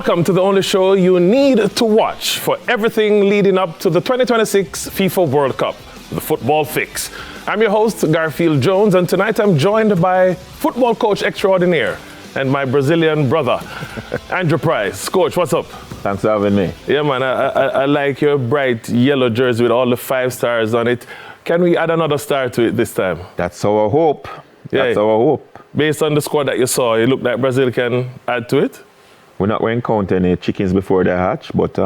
Welcome to the only show you need to watch for everything leading up to the 2026 FIFA World Cup, the Football Fix. I'm your host, Garfield Jones, and tonight I'm joined by football coach extraordinaire and my Brazilian brother, Andrew Price. Coach, what's up? Thanks for having me. Yeah, man, I like your bright yellow jersey with all the 5 stars on it. Can we add another star to it this time? That's our hope. That's our hope. Based on the squad that you saw, it looked like Brazil can add to it? We're not going to count any chickens before they hatch, but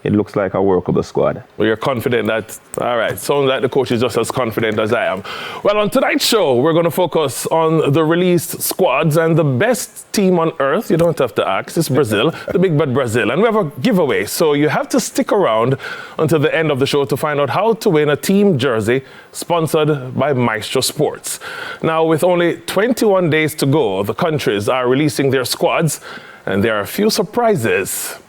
it looks like a workable squad. Well, you're confident that, all right, sounds like the coach is just as confident as I am. Well, on tonight's show, we're going to focus on the released squads and the best team on earth. You don't have to ask, it's Brazil, the big bad Brazil. And we have a giveaway, so you have to stick around until the end of the show to find out how to win a team jersey sponsored by Maestro Sports. Now, with only 21 days to go, the countries are releasing their squads, and there are a few surprises.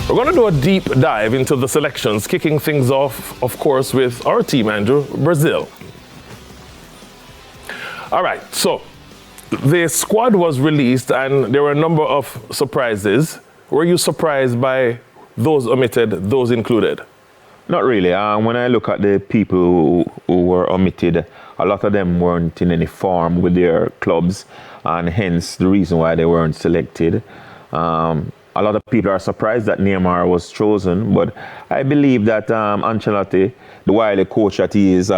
We're going to do a deep dive into the selections, kicking things off, of course, with our team, Andrew, Brazil. All right, so the squad was released and there were a number of surprises. Were you surprised by those omitted, those included? Not really. When I look at the people who were omitted, a lot of them weren't in any form with their clubs, and hence the reason why they weren't selected. A lot of people are surprised that Neymar was chosen, but I believe that Ancelotti, the wily coach that he is,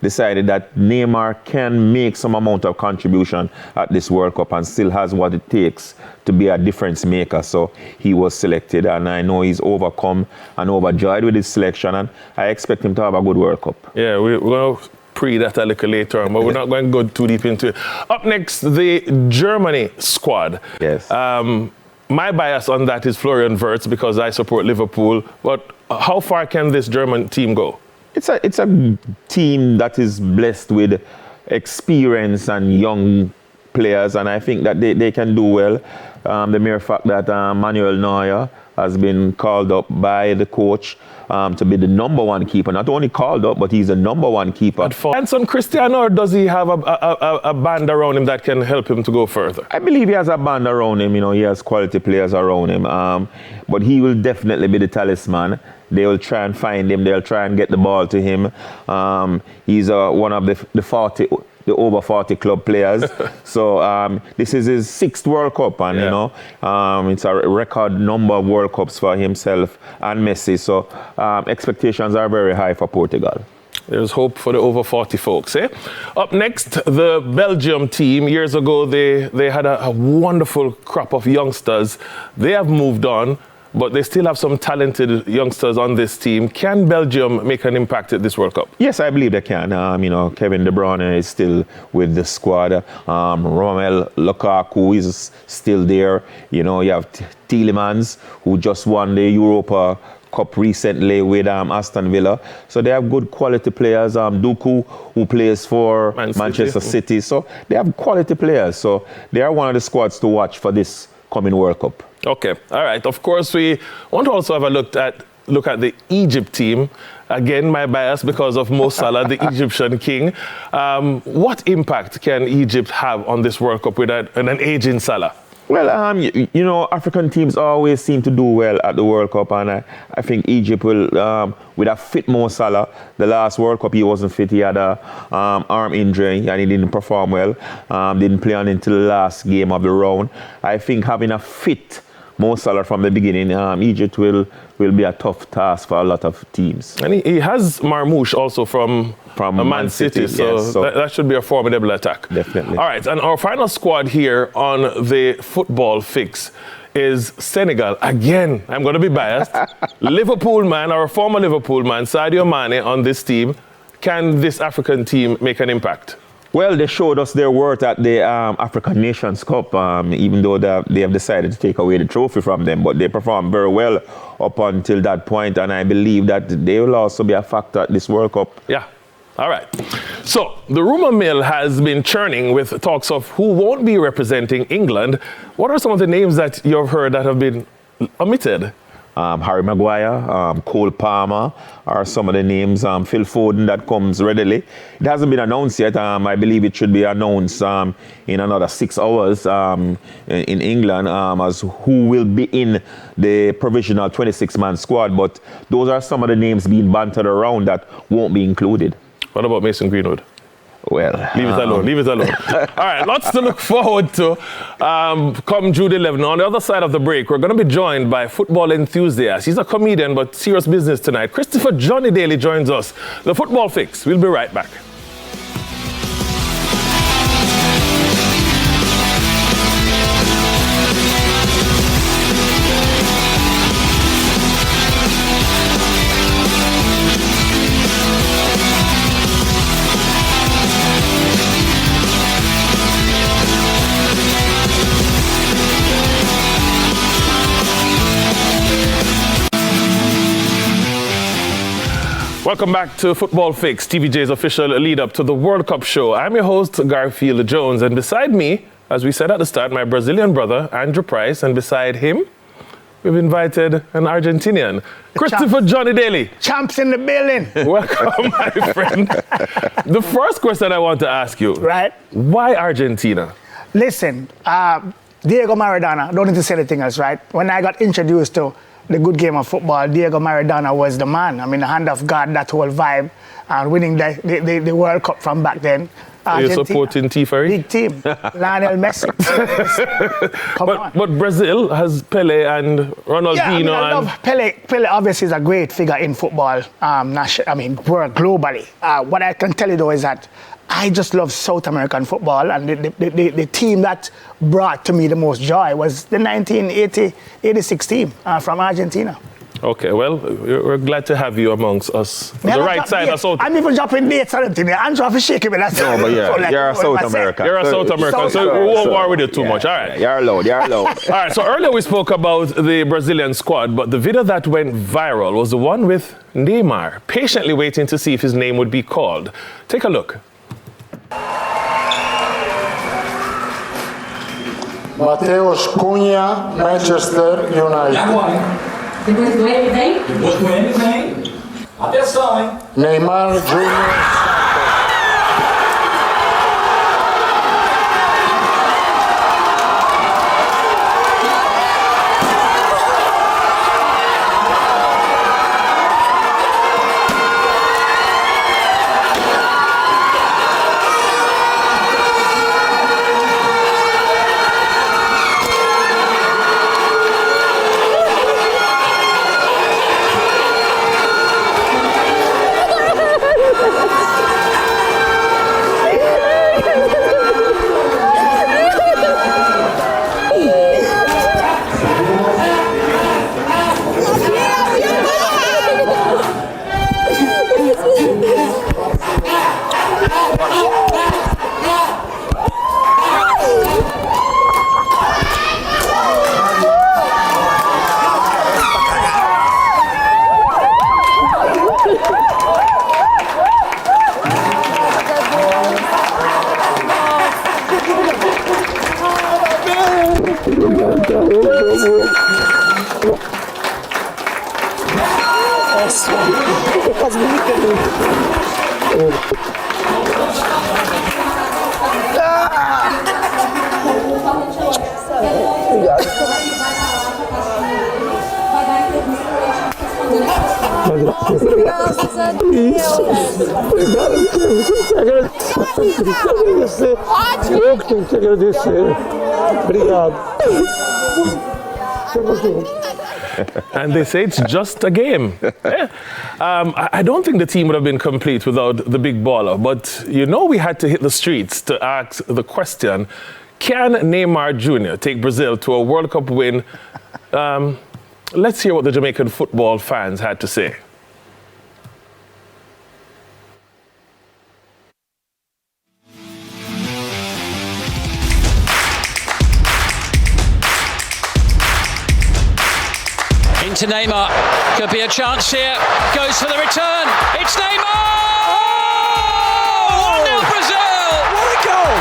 decided that Neymar can make some amount of contribution at this World Cup and still has what it takes to be a difference maker. So he was selected, and I know he's overcome and overjoyed with his selection, and I expect him to have a good World Cup. Yeah, we're going to pre that a little later on, but we're not going to go too deep into it. Up next, the Germany squad. Yes. My bias on that is Florian Wirtz because I support Liverpool. But how far can this German team go? It's a team that is blessed with experience and young players, and I think that they can do well. The mere fact that Manuel Neuer has been called up by the coach to be the number 1 keeper. Not only called up, but he's the number 1 keeper. And on Cristiano, or does he have a band around him that can help him to go further? I believe he has a band around him. You know, he has quality players around him. But he will definitely be the talisman. They will try and find him. They'll try and get the ball to him. He's one of the over 40 club players. So this is his 6th World Cup, and you know, it's a record number of World Cups for himself and Messi. So expectations are very high for Portugal. There's hope for the over 40 folks, eh? Up next, the Belgium team. Years ago, they had a wonderful crop of youngsters. They have moved on, but they still have some talented youngsters on this team. Can Belgium make an impact at this World Cup? Yes, I believe they can. You know, Kevin De Bruyne is still with the squad. Romelu Lukaku is still there. You know, you have Tielemans, who just won the Europa Cup recently with Aston Villa. So they have good quality players. Doku, who plays for Manchester City. So they have quality players. So they are one of the squads to watch for this coming World Cup. Okay, all right. Of course, we want to also have a look at the Egypt team. Again, my bias because of Mo Salah, the Egyptian king. What impact can Egypt have on this World Cup with an aging Salah? Well, you know, African teams always seem to do well at the World Cup, and I think Egypt will, with a fit Mo Salah. The last World Cup he wasn't fit. He had a arm injury and he didn't perform well. Didn't play on until the last game of the round. I think having a fit Mo Salah from the beginning, Egypt will be a tough task for a lot of teams. And he has Marmoush also from Man City, so that should be a formidable attack. Definitely. All right, and our final squad here on the Football Fix is Senegal. Again, I'm going to be biased. Liverpool man, our former Liverpool man, Sadio Mane on this team. Can this African team make an impact? Well, they showed us their worth at the African Nations Cup, even though they have decided to take away the trophy from them. But they performed very well up until that point, and I believe that they will also be a factor at this World Cup. Yeah. All right. So the rumor mill has been churning with talks of who won't be representing England. What are some of the names that you've heard that have been omitted? Harry Maguire, Cole Palmer are some of the names. Phil Foden that comes readily. It hasn't been announced yet. I believe it should be announced in another 6 hours in England as who will be in the provisional 26-man squad. But those are some of the names being bantered around that won't be included. What about Mason Greenwood? Well, leave it alone. Leave it alone. All right, lots to look forward to come June 11. On the other side of the break, we're going to be joined by football enthusiast. He's a comedian, but serious business tonight. Christopher Johnny Daly joins us. The Football Fix. We'll be right back. Welcome back to Football Fix, TVJ's official lead-up to the World Cup show. I'm your host, Garfield Jones, and beside me, as we said at the start, my Brazilian brother, Andrew Price, and beside him, we've invited an Argentinian, Christopher Johnny Daly. Champs in the building. Welcome, my friend. The first question I want to ask you, Right. Why Argentina? Listen, Diego Maradona, don't need to say anything else, right? When I got introduced to the good game of football, Diego Maradona was the man. I mean, the hand of God, that whole vibe, and winning the World Cup from back then. You're supporting T. Ferry? Big team. Lionel Messi. Come on. But Brazil has Pele and Ronaldinho. Yeah, I love Pele. Pele obviously is a great figure in football, globally. What I can tell you though is that I just love South American football, and the team that brought to me the most joy was the 1986 team from Argentina. Okay, well, we're glad to have you amongst us. The right side of South. I'm even dropping dates and everything. Andrew have to shake him. No, but you're a South American. You're a South American, so we won't worry with you too much. All right. You're allowed. All right, so earlier we spoke about the Brazilian squad, but the video that went viral was the one with Neymar, patiently waiting to see if his name would be called. Take a look. Mateus Cunha, Manchester United. Depois do M vem? Depois do M vem. Atenção, hein? Neymar Júnior. Eu que tenho que te agradecer. Obrigado. And they say it's just a game. Yeah. I don't think the team would have been complete without the big baller, but you know we had to hit the streets to ask the question, can Neymar Jr. take Brazil to a World Cup win? Let's hear what the Jamaican football fans had to say. To Neymar, could be a chance here, goes for the return, it's Neymar! Oh! 1-0 Brazil! What a goal!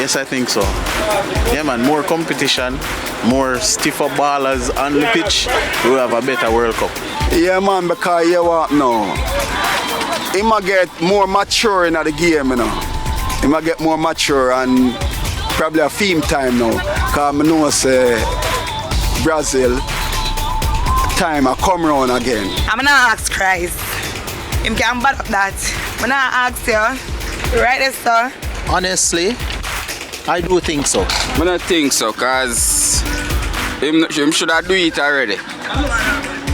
Yes, I think so. Yeah, man, more competition, more stiffer ballers on the pitch, we will have a better World Cup. Yeah, man, because you what now? He might get more mature in the game, you know. He might get more mature and probably a theme time now. Because I know say Brazil, time I come round again. I'm gonna ask Christ. Him can back up that. I'm gonna ask you, right there, sir? Honestly, I do think so. I don't think so, because him should have do it already.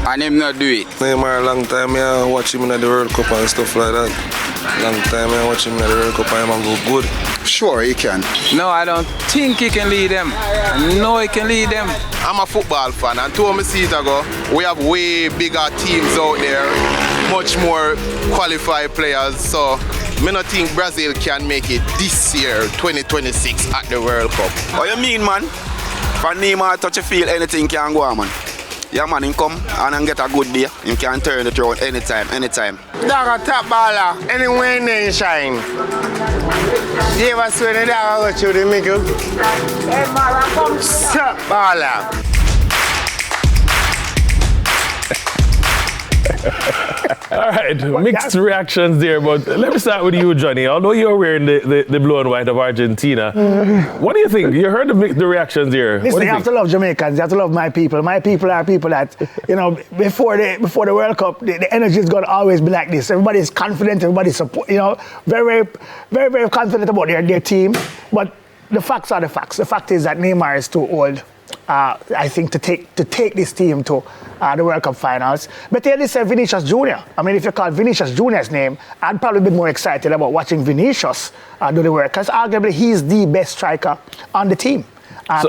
And him not do it. Neymar, long time I watch him in the World Cup and stuff like that. Long time I watch him in the World Cup and him go good. Sure, he can. No, I don't think he can lead them. I know he can lead them. I'm a football fan, and 2 seasons ago, we have way bigger teams out there, much more qualified players. So, I don't think Brazil can make it this year, 2026, at the World Cup. What you mean, man? For Neymar touch a field, anything can go on, man. Yeah, man, him come and get a good day. Him can turn it around anytime. Dog a top baller, anywhere they shine. You ever seen the dog go through the middle? Hey, Mara, come top baller. All right, mixed reactions there, but let me start with you, Johnny. Although you're wearing the blue and white of Argentina, what do you think? You heard the reactions here. Listen, you have to love Jamaicans. You have to love my people. My people are people that, you know, before the World Cup, the energy is going to always be like this. Everybody's confident. Everybody's support. You know, very, very, very confident about their team. But the facts are the facts. The fact is that Neymar is too old. I think to take this team to the World Cup finals. But here they say Vinicius Jr. I mean, if you call Vinicius Jr.'s name, I'd probably be more excited about watching Vinicius do the work, because arguably he's the best striker on the team.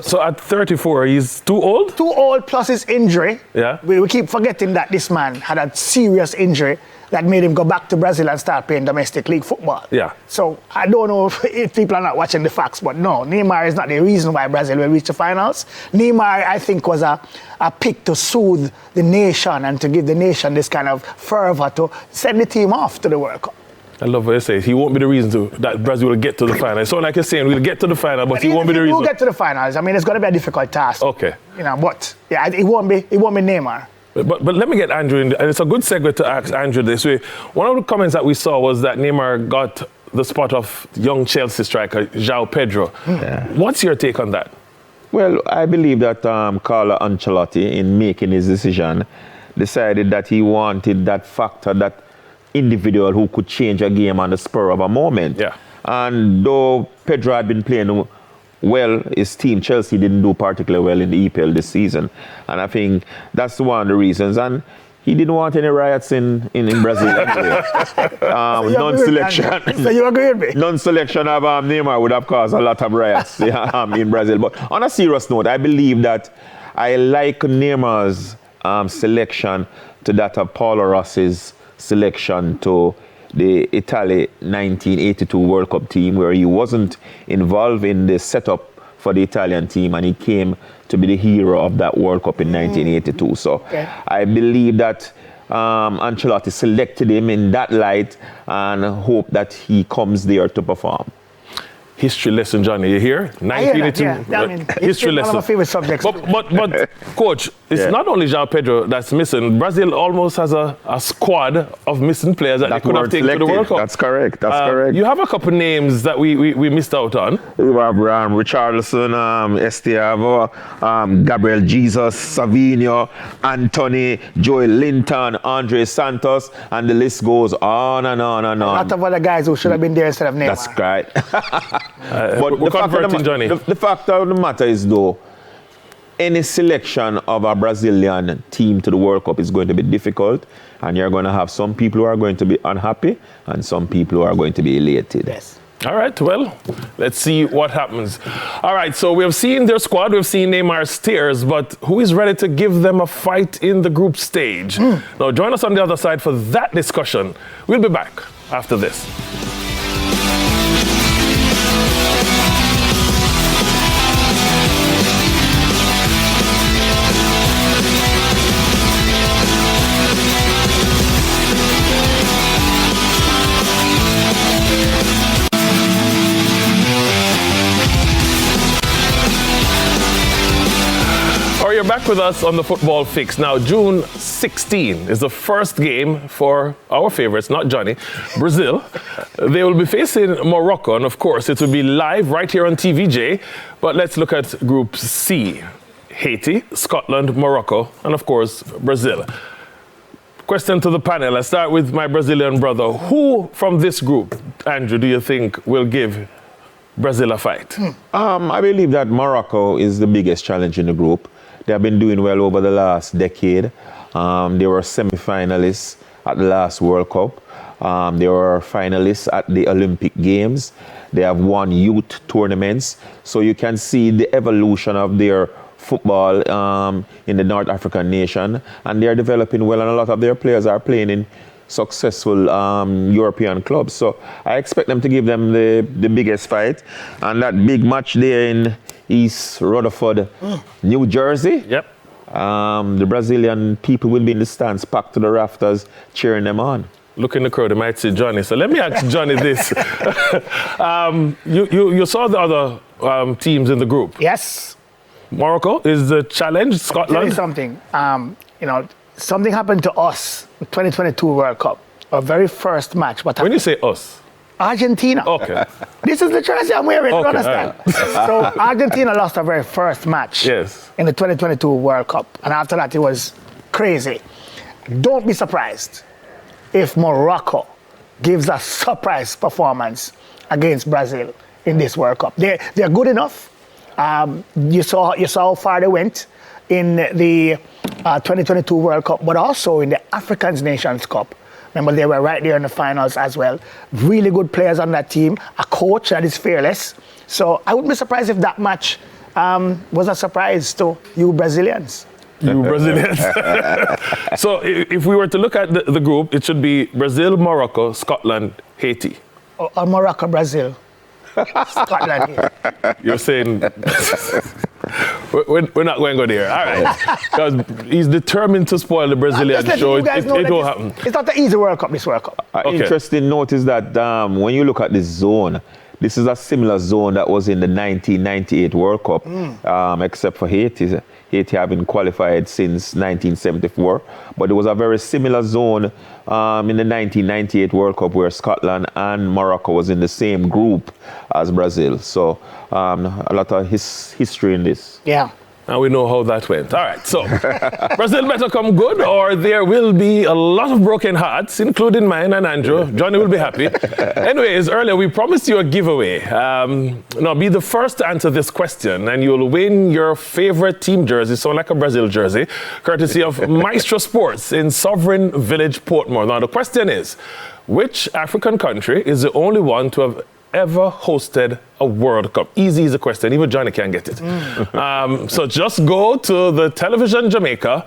So at 34, he's too old? Too old, plus his injury. Yeah. We keep forgetting that this man had a serious injury that made him go back to Brazil and start playing domestic league football. Yeah. So I don't know if people are not watching the facts, but no, Neymar is not the reason why Brazil will reach the finals. Neymar, I think, was a pick to soothe the nation and to give the nation this kind of fervor to send the team off to the World Cup. I love what you say. He won't be the reason that Brazil will get to the final. So like you're saying, we'll get to the final, but he won't be the reason. We'll get to the finals. I mean, it's going to be a difficult task. Okay. You know, but yeah, it won't be Neymar. But let me get Andrew in, and it's a good segue to ask Andrew this way. One of the comments that we saw was that Neymar got the spot of young Chelsea striker João Pedro. Yeah. What's your take on that? Well, I believe that Carlo Ancelotti, in making his decision, decided that he wanted that factor, that individual who could change a game on the spur of a moment. Yeah. And though Pedro had been playing well, his team, Chelsea, didn't do particularly well in the EPL this season. And I think that's one of the reasons. And he didn't want any riots in Brazil anyway. Non-selection. So you agree with me? Non-selection of Neymar would have caused a lot of riots in Brazil. But on a serious note, I believe that I like Neymar's selection to that of Paulo Rossi's selection to the Italy 1982 World Cup team, where he wasn't involved in the setup for the Italian team, and he came to be the hero of that World Cup in 1982. So I believe that Ancelotti selected him in that light and hope that he comes there to perform. History lesson, Johnny. You hear? 1982. I mean, history lesson. One of my favorite subjects. But Coach, it's not only João Pedro that's missing. Brazil almost has a squad of missing players that they could have taken to the World Cup. That's correct. That's correct. You have a couple names that we missed out on. We have Richarlison, Estiavo, Gabriel Jesus, Savinho, Anthony, Joel Linton, Andre Santos, and the list goes on and on and on. A lot of other guys who should have been there instead of Neymar. That's right. But we're converting, Johnny. The fact of the matter is, though, any selection of a Brazilian team to the World Cup is going to be difficult, and you're going to have some people who are going to be unhappy and some people who are going to be elated. Yes. All right, well, let's see what happens. All right, so we've seen their squad, we've seen Neymar's tears, but who is ready to give them a fight in the group stage? Now, join us on the other side for that discussion. We'll be back after this. back with us on the Football Fix. Now, June 16 is the first game for our favorites, not Johnny, Brazil. They will be facing Morocco, and of course, it will be live right here on TVJ. But let's look at Group C. Haiti, Scotland, Morocco, and of course, Brazil. Question to the panel. Let's start with my Brazilian brother. Who from this group, Andrew, do you think will give Brazil a fight? I believe that Morocco is the biggest challenge in the group. They have been doing well over the last decade. They were semi-finalists at the last World Cup. They were finalists at the Olympic Games. They have won youth tournaments. So you can see the evolution of their football in the North African nation, and they are developing well, and a lot of their players are playing in successful European clubs. So I expect them to give them the biggest fight. And that big match there in East Rutherford, New Jersey, the Brazilian people will be in the stands packed to the rafters cheering them on. Look in the crowd, they might see Johnny. So let me ask Johnny this. You saw the other teams in the group. Yes. Morocco is the challenge, Scotland. I'll tell you something. Something happened to us in 2022 World Cup. Our very first match. When you say us? Argentina. Okay. This is the jersey I'm wearing, you understand? Right. So Argentina lost our very first match in the 2022 World Cup. And after that, it was crazy. Don't be surprised if Morocco gives a surprise performance against Brazil in this World Cup. They're good enough. You saw how far they went in the 2022 World Cup, but also in the African Nations Cup. Remember, they were right there in the finals as well. Really good players on that team, a coach that is fearless. So I wouldn't be surprised if that match was a surprise to you Brazilians. You Brazilians. So if we were to look at the group, it should be Brazil, Morocco, Scotland, Haiti. Or Morocco, Brazil. Scotland here. You're saying we're not going to go there. All right. Because he's determined to spoil the Brazilian show. It won't happen. It's not the easy World Cup, this World Cup. Interesting note is that when you look at this zone, this is a similar zone that was in the 1998 World Cup, except for Haiti. Haiti having qualified since 1974. But it was a very similar zone in the 1998 World Cup where Scotland and Morocco was in the same group as Brazil. So a lot of history in this. Yeah. Now we know how that went. All right, so Brazil better come good or there will be a lot of broken hearts, including mine and Andrew. Johnny will be happy. Anyways, earlier we promised you a giveaway. Now be the first to answer this question and you'll win your favorite team jersey, sound like a Brazil jersey, courtesy of Maestro Sports in Sovereign Village, Portmore. Now the question is, which African country is the only one to have ever hosted a World Cup? Easy question. Even Johnny can't get it. So just go to the Television Jamaica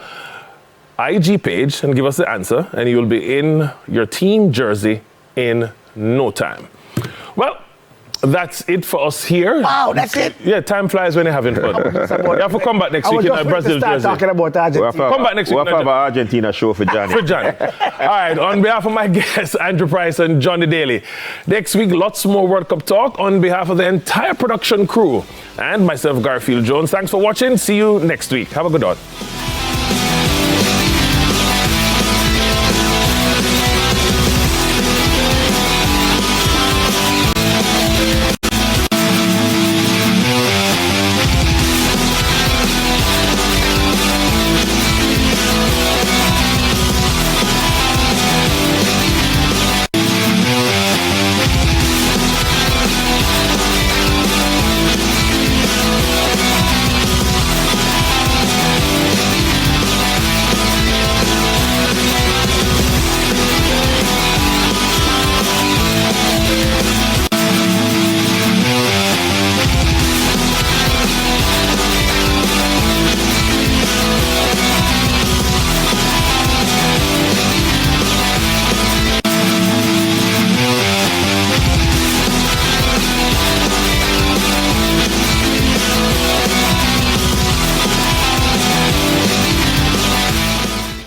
IG page and give us the answer, and you'll be in your team jersey in no time. Well, that's it for us here. Wow, that's it? Yeah, time flies when you're having fun. You have to come back next week in a Brazil jersey. Talking about Argentina. Come back next week. We'll have an Argentina show for Johnny. For Johnny. All right, on behalf of my guests, Andrew Price and Johnny Daly. Next week, lots more World Cup talk on behalf of the entire production crew and myself, Garfield Jones. Thanks for watching. See you next week. Have a good one.